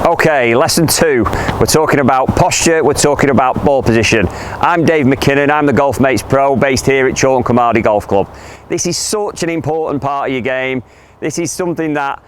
Okay, lesson 2. We're talking about posture, we're talking about ball position. I'm Dave McKinnon, I'm the Golf Mates Pro based here at Chorlton Cromarty Golf Club. This is such an important part of your game. This is something that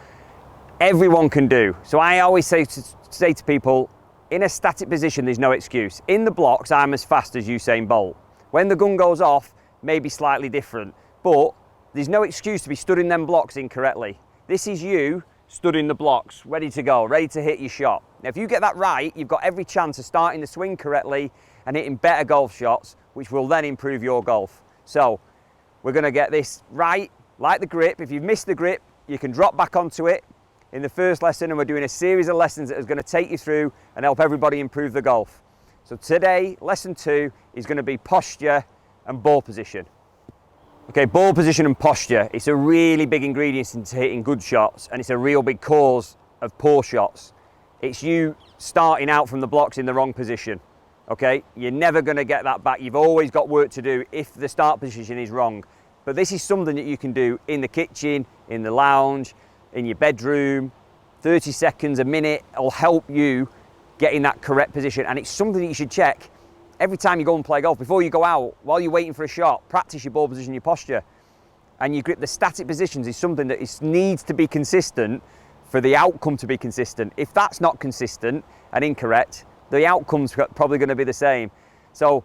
everyone can do. So I always say to people, in a static position there's no excuse. In the blocks I'm as fast as Usain Bolt. When the gun goes off, maybe slightly different, but there's no excuse to be stood in them blocks incorrectly. This is you stood in the blocks, ready to go, ready to hit your shot. Now if you get that right, you've got every chance of starting the swing correctly and hitting better golf shots, which will then improve your golf. So we're going to get this right, like the grip. If you've missed the grip, you can drop back onto it in the first lesson, and we're doing a series of lessons that is going to take you through and help everybody improve the golf. So today, lesson 2 is going to be posture and ball position. Okay, ball position and posture, it's a really big ingredient into hitting good shots, and it's a real big cause of poor shots. It's you starting out from the blocks in the wrong position, okay? You're never gonna get that back. You've always got work to do if the start position is wrong. But this is something that you can do in the kitchen, in the lounge, in your bedroom. 30 seconds, a minute, will help you get in that correct position, and it's something that you should check every time you go and play golf. Before you go out, while you're waiting for a shot, practice your ball position, your posture. And your grip, the static positions is something that needs to be consistent for the outcome to be consistent. If that's not consistent and incorrect, the outcome's probably going to be the same. So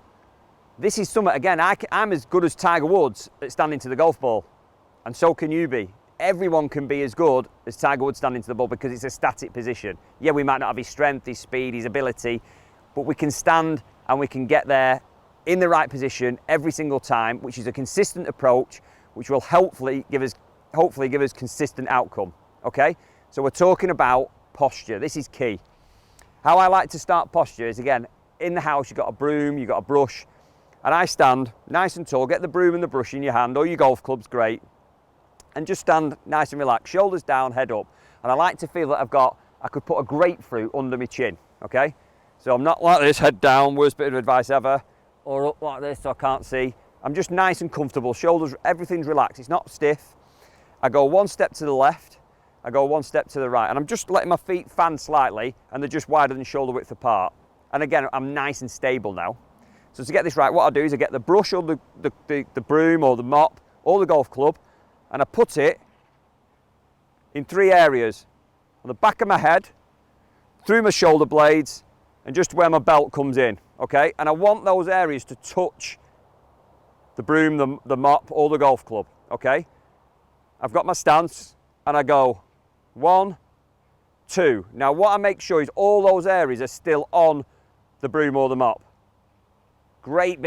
this is something, again, I'm as good as Tiger Woods at standing to the golf ball, and so can you be. Everyone can be as good as Tiger Woods standing to the ball because it's a static position. Yeah, we might not have his strength, his speed, his ability, but we can stand and we can get there in the right position every single time, which is a consistent approach, which will hopefully give us consistent outcome, okay? So we're talking about posture. This is key. How I like to start posture is, again, in the house, you've got a broom, you've got a brush, and I stand nice and tall, get the broom and the brush in your hand, or your golf club's great, and just stand nice and relaxed, shoulders down, head up. And I like to feel that I could put a grapefruit under my chin, okay? So I'm not like this, head down, worst bit of advice ever, or up like this so I can't see. I'm just nice and comfortable, shoulders, everything's relaxed, it's not stiff. I go one step to the left, I go one step to the right, and I'm just letting my feet fan slightly, and they're just wider than shoulder width apart. And again, I'm nice and stable now. So to get this right, what I do is I get the brush or the broom or the mop or the golf club, and I put it in 3 areas. On the back of my head, through my shoulder blades, and just where my belt comes in, okay? And I want those areas to touch the broom, the mop, or the golf club, okay? I've got my stance, and I go 1, 2. Now what I make sure is all those areas are still on the broom or the mop. Great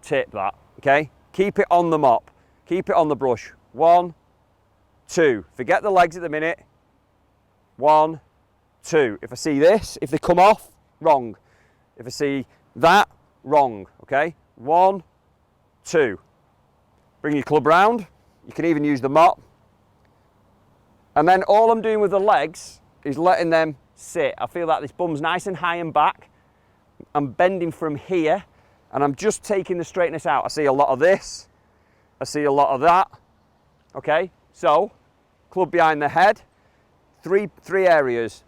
tip that, okay? Keep it on the mop, keep it on the brush. 1, 2. Forget the legs at the minute. 1, 2. If I see this, if they come off, wrong. If I see that, wrong, okay? 1, 2. Bring your club round. You can even use the mop. And then all I'm doing with the legs is letting them sit. I feel like this bum's nice and high and back. I'm bending from here, and I'm just taking the straightness out. I see a lot of this. I see a lot of that, okay? So, club behind the head, three areas.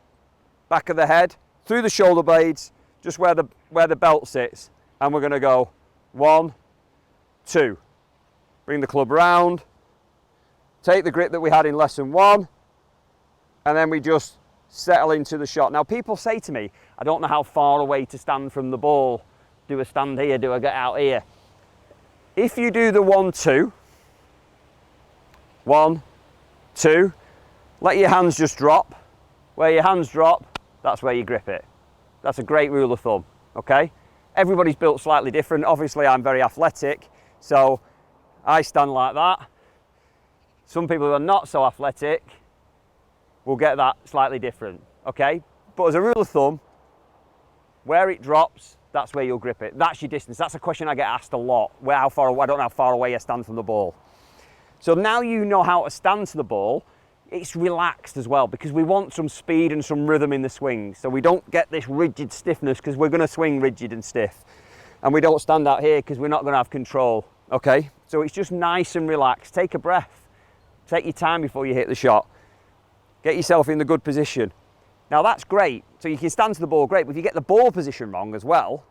Back of the head, through the shoulder blades, just where the belt sits. And we're gonna go 1, 2. Bring the club round, take the grip that we had in lesson 1, and then we just settle into the shot. Now people say to me, I don't know how far away to stand from the ball. Do I stand here, do I get out here? If you do the 1, 2, 1, 2, let your hands just drop. Where your hands drop, that's where you grip it. That's a great rule of thumb, okay? Everybody's built slightly different. Obviously, I'm very athletic, so I stand like that. Some people who are not so athletic will get that slightly different, okay? But as a rule of thumb, where it drops, that's where you'll grip it. That's your distance. That's a question I get asked a lot. How far away? I don't know how far away I stand from the ball. So now you know how to stand to the ball. It's relaxed as well, because we want some speed and some rhythm in the swing, so we don't get this rigid stiffness, because we're going to swing rigid and stiff, and we don't stand out here because we're not going to have control, okay? So it's just nice and relaxed. Take a breath, take your time before you hit the shot, get yourself in the good position. Now that's great, so you can stand to the ball great, but if you get the ball position wrong as well,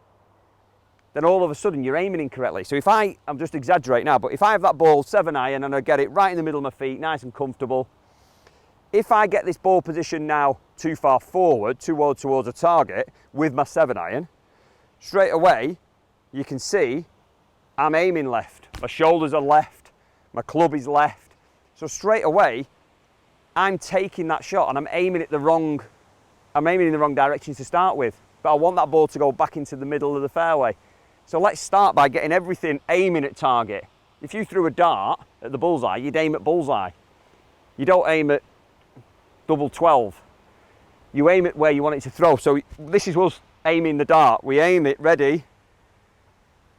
then all of a sudden you're aiming incorrectly. So if I'm just exaggerating now, but if I have that ball 7-iron and I get it right in the middle of my feet, nice and comfortable, if I get this ball position now too far forward, towards a target with my 7-iron, straight away you can see I'm aiming left. My shoulders are left, my club is left. So straight away, I'm taking that shot and I'm aiming in the wrong direction to start with. But I want that ball to go back into the middle of the fairway. So let's start by getting everything aiming at target. If you threw a dart at the bullseye, you'd aim at bullseye. You don't aim at double 12. You aim it where you want it to throw. So this is us aiming the dart. We aim it ready,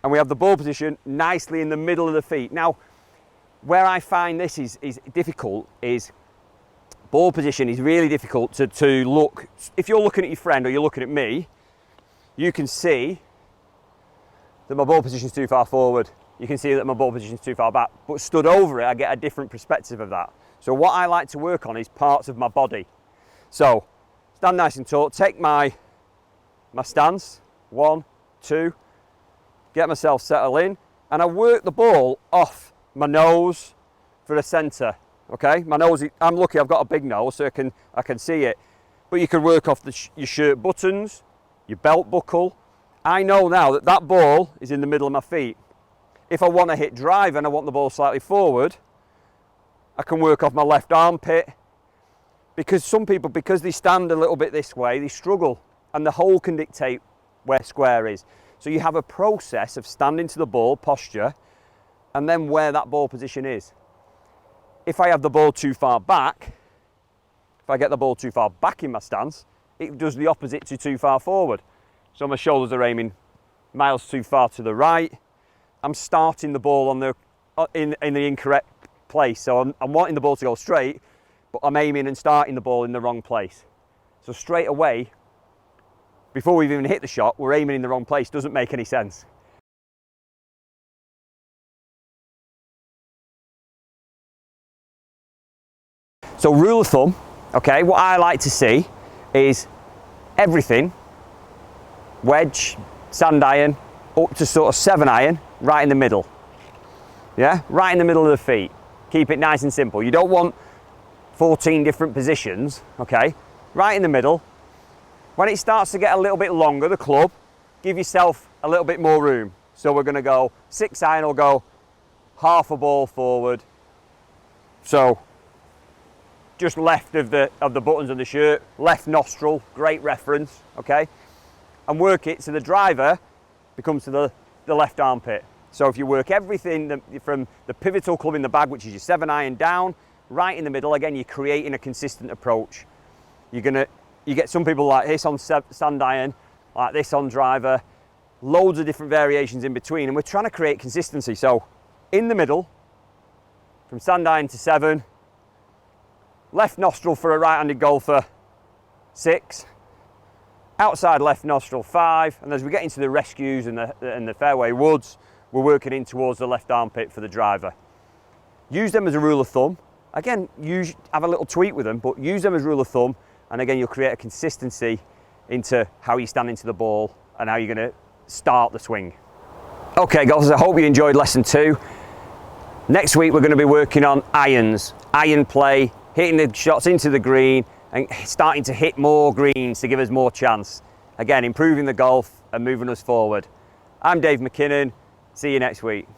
and we have the ball position nicely in the middle of the feet. Now, where I find this is difficult is ball position is really difficult to look. If you're looking at your friend or you're looking at me, you can see that my ball position is too far forward. You can see that my ball position is too far back. But stood over it, I get a different perspective of that. So what I like to work on is parts of my body. So stand nice and tall, take my stance, 1, 2, get myself settled in, and I work the ball off my nose for the centre. Okay, my nose, I'm lucky I've got a big nose so I can see it. But you can work off your shirt buttons, your belt buckle. I know now that that ball is in the middle of my feet. If I want to hit drive and I want the ball slightly forward, I can work off my left armpit. Because some people, because they stand a little bit this way, they struggle, and the hole can dictate where square is. So you have a process of standing to the ball, posture, and then where that ball position is. If I have the ball too far back, if I get the ball too far back in my stance, it does the opposite to too far forward. So my shoulders are aiming miles too far to the right. I'm starting the ball on in the incorrect place. So I'm wanting the ball to go straight, but I'm aiming and starting the ball in the wrong place. So straight away, before we've even hit the shot, we're aiming in the wrong place. Doesn't make any sense. So rule of thumb, okay, what I like to see is everything, wedge, sand iron, up to sort of 7-iron, right in the middle. Yeah, right in the middle of the feet. Keep it nice and simple. You don't want 14 different positions, okay? Right in the middle. When it starts to get a little bit longer, the club, give yourself a little bit more room. So we're gonna go 6-iron or go half a ball forward. So just left of the buttons of the shirt, left nostril, great reference, okay? And work it so the driver becomes to the left armpit. So if you work everything from the pivotal club in the bag, which is your 7-iron down, right in the middle, again, you're creating a consistent approach. You get some people like this on sand iron, like this on driver, loads of different variations in between, and we're trying to create consistency. So in the middle, from sand iron to 7, left nostril for a right-handed golfer, 6, outside left nostril, 5, and as we get into the rescues and the fairway woods, we're working in towards the left armpit for the driver. Use them as a rule of thumb. Again, have a little tweak with them, but use them as rule of thumb, and again, you'll create a consistency into how you stand into the ball and how you're going to start the swing. Okay, golfers, I hope you enjoyed lesson 2. Next week, we're going to be working on irons, iron play, hitting the shots into the green and starting to hit more greens to give us more chance. Again, improving the golf and moving us forward. I'm Dave McKinnon. See you next week.